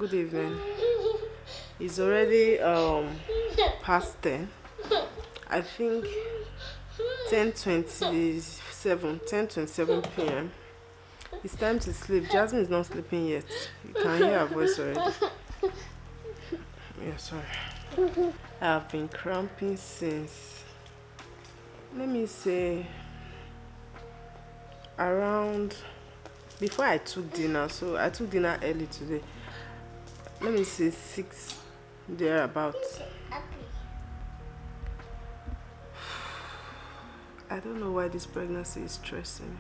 Good evening. It's already past 10. I think 10:27 p.m. It's time to sleep. Jasmine is not sleeping yet. You can hear her voice already. Yeah, sorry. I have been cramping since, let me say, around before I took dinner. So I took dinner early today. Let me say 6 thereabouts. I don't know why this pregnancy is stressing me.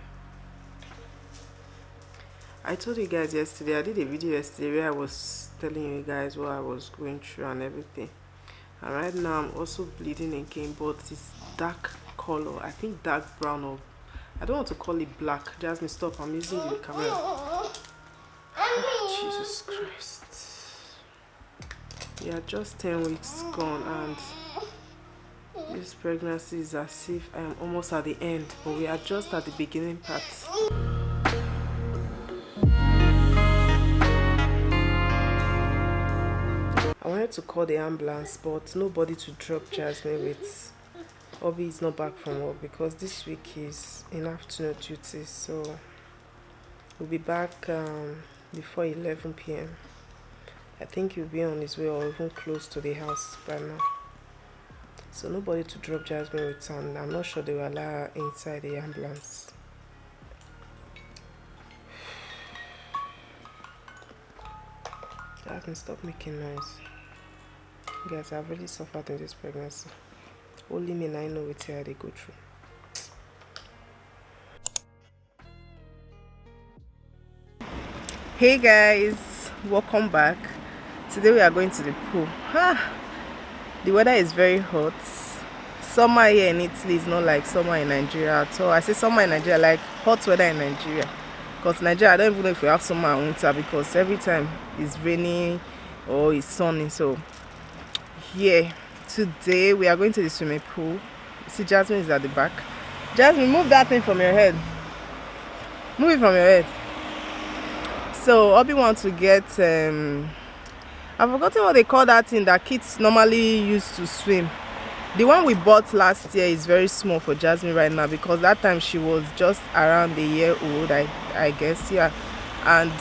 I told you guys yesterday, I did a video yesterday where I was telling you guys what I was going through and everything. And right now I'm also bleeding again, but it's dark color. I think dark brown, or I don't want to call it black. Jasmine, stop. I'm using the camera. Oh, Jesus Christ. We are just 10 weeks gone, and this pregnancy is as if I am almost at the end, but we are just at the beginning part. I wanted to call the ambulance, but nobody to drop Jasmine with. Obi is not back from work because this week is in afternoon duty, so we'll be back before 11 p.m. I think he'll be on his way or even close to the house by now. So nobody to drop Jasmine with, and I'm not sure they will allow her inside the ambulance. Jasmine, stop making noise. Guys, I've really suffered in this pregnancy. Only me and I know what they go through. Hey guys, welcome back. Today we are going to the pool. The weather is very hot. Summer here in Italy is not like summer in Nigeria at all. I say summer in Nigeria like hot weather in Nigeria. Because Nigeria, I don't even know if we have summer and winter, because every time it's raining or it's sunny. So yeah, today we are going to the swimming pool. You see Jasmine is at the back. Jasmine, move that thing from your head. Move it from your head. So Obi wants to get I've forgotten what they call that thing that kids normally use to swim. The one we bought last year is very small for Jasmine right now, because that time she was just around a year old, I guess, yeah. And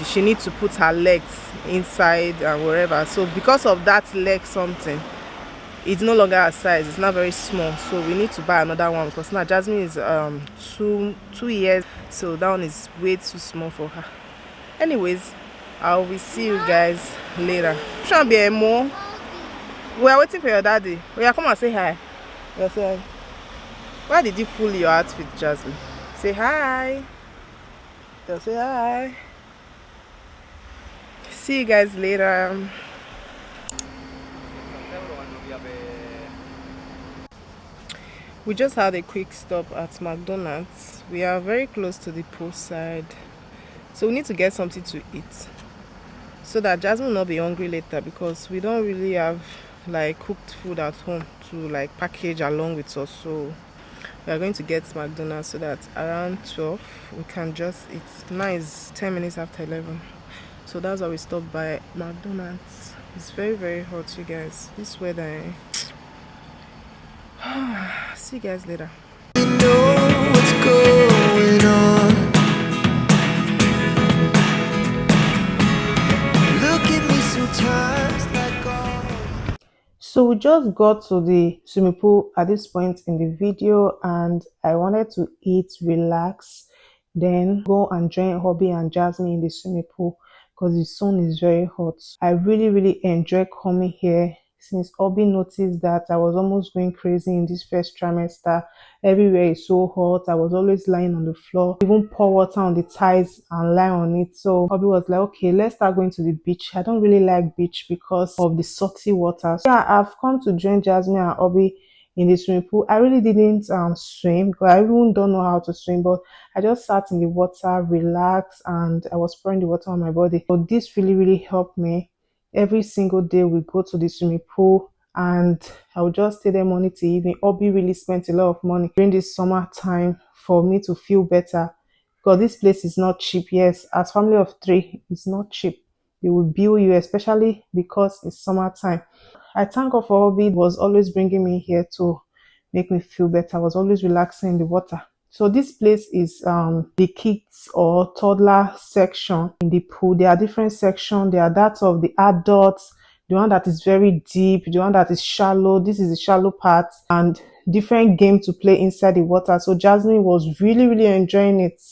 she needs to put her legs inside and wherever. So because of that leg something, it's no longer her size. It's not very small. So we need to buy another one, because now Jasmine is 2 years. So that one is way too small for her. Anyways, I will see you guys later. Shouldn't be more. We are waiting for your daddy. We are come and say hi. Yeah, say hi. Why did you pull your outfit, Jasmine? Say hi. Yeah, say hi. See you guys later. We just had a quick stop at McDonald's. We are very close to the poolside, so we need to get something to eat so that Jasmine will not be hungry later, because we don't really have like cooked food at home to like package along with us. So we are going to get McDonald's so that around 12 we can just eat. Now it's 10 minutes after 11, so that's why we stopped by McDonald's. It's very, very hot, you guys. This weather, see you guys later. You know what's going on. Look at me sometimes like all. So we just got to the swimming pool at this point in the video, and I wanted to eat, relax, then go and join Hobby and Jasmine in the swimming pool because the sun is very hot. I really enjoy coming here since Obi noticed that I was almost going crazy in this first trimester. Everywhere is so hot. I was always lying on the floor, even pour water on the tiles and lie on it. So Obi was like, okay, let's start going to the beach. I don't really like beach because of the salty water. So yeah, I've come to join Jasmine and Obi in the swimming pool. I really didn't swim because I even don't know how to swim, but I just sat in the water, relaxed, and I was pouring the water on my body. So this really helped me. Every single day we go to the swimming pool, and I would just stay there morning to evening. Obi really spent a lot of money during this summer time for me to feel better, because this place is not cheap. Yes, as family of 3, it's not cheap. they will bill you, especially because it's summertime. I thank God for hobby was always bringing me here to make me feel better. I was always relaxing in the water. So this place is the kids or toddler section in the pool. There are different sections. There are that of the adults, the one that is very deep, the one that is shallow. This is the shallow part, and different game to play inside the water. So Jasmine was really enjoying it.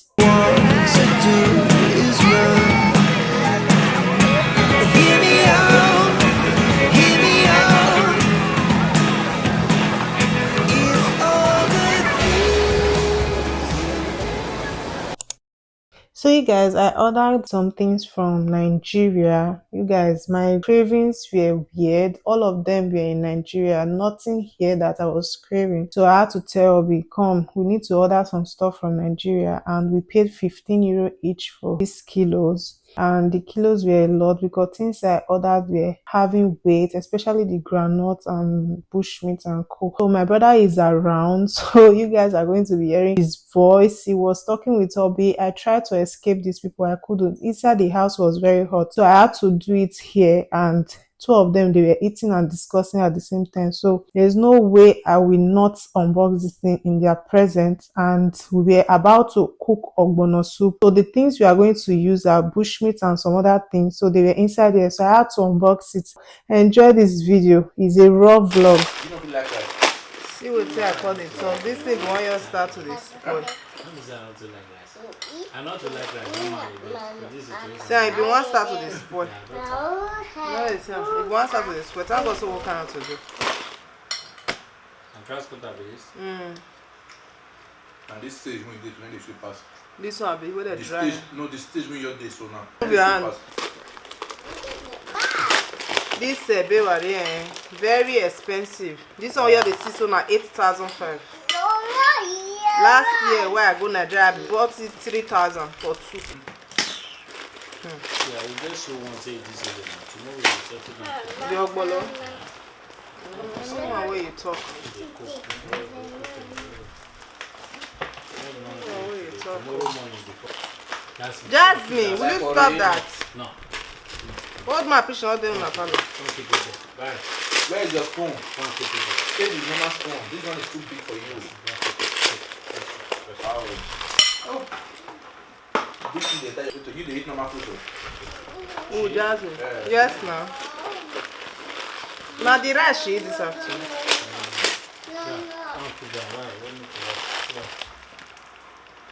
So you guys, I ordered some things from Nigeria. You guys, my cravings were weird. All of them were in Nigeria. Nothing here that I was craving. So I had to tell Obi, come, we need to order some stuff from Nigeria. And we paid 15 euro each for these kilos. And the kilos were a lot because things I ordered were having weight, especially the groundnut and bushmeat and coke. So my brother is around, so you guys are going to be hearing his voice. He was talking with Obi. I tried to escape these people. I couldn't. Inside the house was very hot, so I had to do it here, and two of them, they were eating and discussing at the same time. So there's no way I will not unbox this thing in their presence. And we were about to cook ogbono soup. So the things we are going to use are bushmeat and some other things. So they were inside there. So I had to unbox it. Enjoy this video. It's a raw vlog. You don't like that. See what I call it. So this thing want you start to this. I not to like that normally, but this situation. So if you want to start with this spoil. No, it's not. If you want to start with this spoil, tell us what kind to do. And transport that this. And this stage when you should pass. This one be where they dry. No, the stage when you're there so now. Move your hand. This very expensive. This one here they see so now 8,500. Last year where I go Nigeria, I bought it 3,000 for two. Yeah, you just so want to take this again. Tomorrow you settle down. The ogbolo. Someone where you talk. Jasmine, will you stop that? No. Hold my picture, not there in my family. Bye. Where is your spoon? Take the normal spoon. This one is too big for you. Oh. This is the time to you to eat normal food. Oh, Jasmine. Yes, now. Now the rice she eat this afternoon.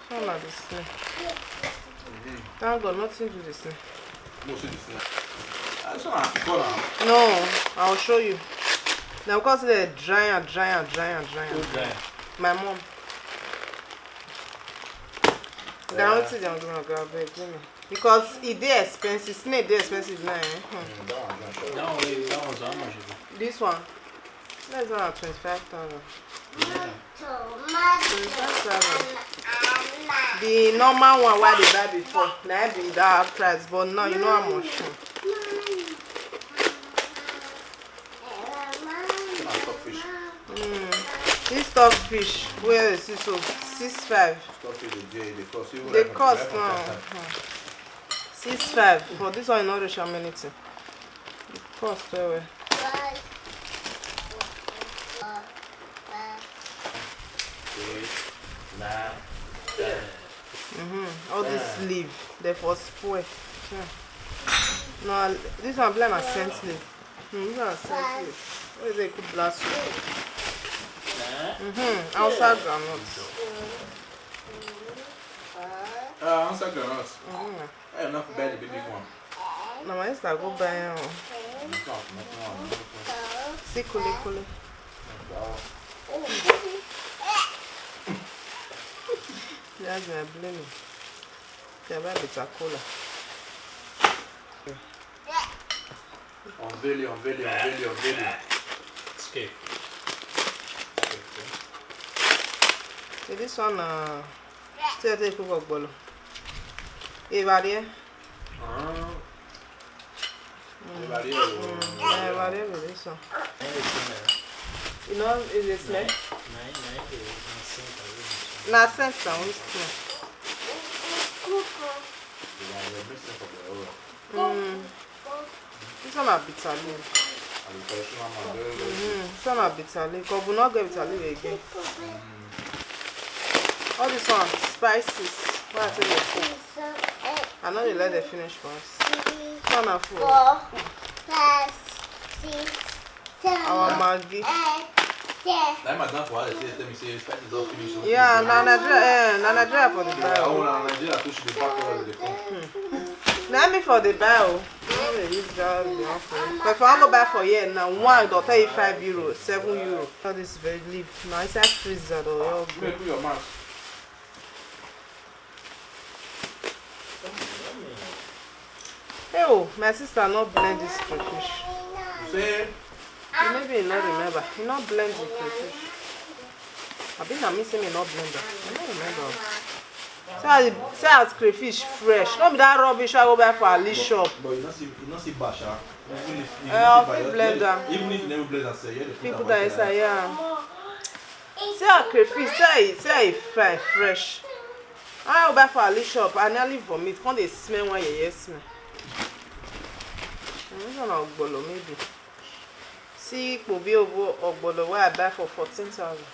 So like this thing. Thank God, nothing to this thing. No, I'll show you. Now because they're dry. My mom. Because it is expensive. Snail is expensive now. That one's how much? This one. That's around 25,000. 25,000. The normal one where they buy before. Now be that price, but now you know how much. This stockfish, where is it? So 6.5. They cost now 6.5 for this one. Not the amenity. It cost well. All this leaf, they for spoil. No, this one blame a scent leaf. This one a scent leaf. Where is it? Could blast you. Outside granules. Outside granules. I am not buy the big one. No, I used to go buy it. See, kule. That's my blame. Yeah, buy bitter cola. Unveil. Escape. So this one, still take a cook bolo. Hey, Varia. Varia with this one. You know, is it snail? Not sense, I will snail. This one are bitter leaf. This one are bitter leaf. Because we not get bitter leaf again. All this one spices. What I tell you? I know you let them finish first. This one are full. 4, 5, 6, 7, Our Maggi. 8, That madam for her say, tell me say spices all finished. Yeah, Nigeria for the buy. Nigeria too should be back over the come. Let me for the buy. But if I go buy for here now, one go pay €5, €7. All this very leaf. Now it's like freezer though. Put your mask. Hey, oh, my sister not blend this crayfish. Say. Maybe you not remember. You not blend the crayfish. I think I'm missing me not blender. I don't remember. Say as crayfish fresh. Don't be that rubbish I go buy for a leash shop. But you not see basha. Even if you blender. Even if you never blend and say you People that inside, yeah. Say a crayfish, say it fresh. I go buy for a leash shop. I nearly vomit. Can't they smell when you smell? This one ogbolo maybe. See Kobe ogbolo where I buy for 14,000.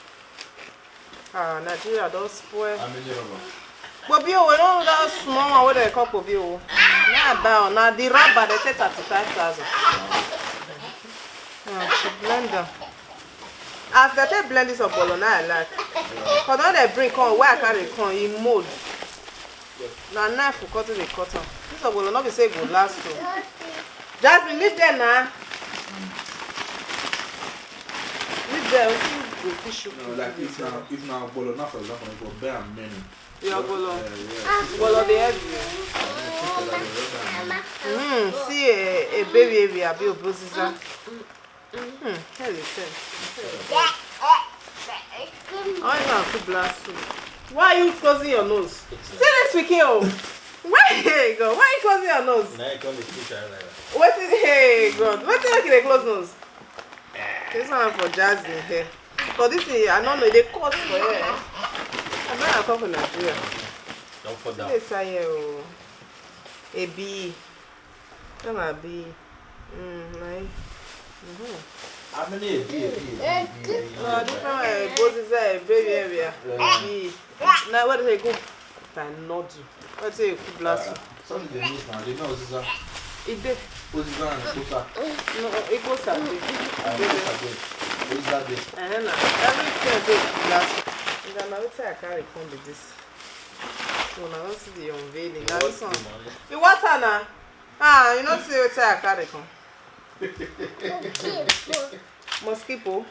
Ah, Nigeria don't spoil. how many of them? Kobe we don't that small one where they call Kobe. Now I buy now the rubber they say 35,000. Yeah, she blend them. As they take blend this ogbolo now I like. Cause when they bring corn where I carry corn in mold. Now knife for cutting the cotton. This ogbolo not be say go last too. Jasmine, leave there now. Leave there. We fish. No, like if now bolo now for example, you go bear many. Yeah, bolo. Yeah. Bolo the heavy. See a baby a bit of buziza. Hell is it? I want to blast you. Why are you closing your nose? See this speaking of. Where you go? Why are you closing your nose? Now you come to speak like that. What is hey God? What is making a close nose? This one for Jasmine here. But this is I don't know they cut for here. I better come from Nigeria. Don't fall down. This is here a bee. Come on bee. Nice. How many Different both is a baby area. Bee. Now what do they go? Cannot do. What's it? Blast. Something they use now. They know this is a. It did. What's it going to No, it goes at What is that? everything is blast. Now I carry come with this. So now don't see the unveiling. Now this one. The water now. You not see what I carry come. Mosquito.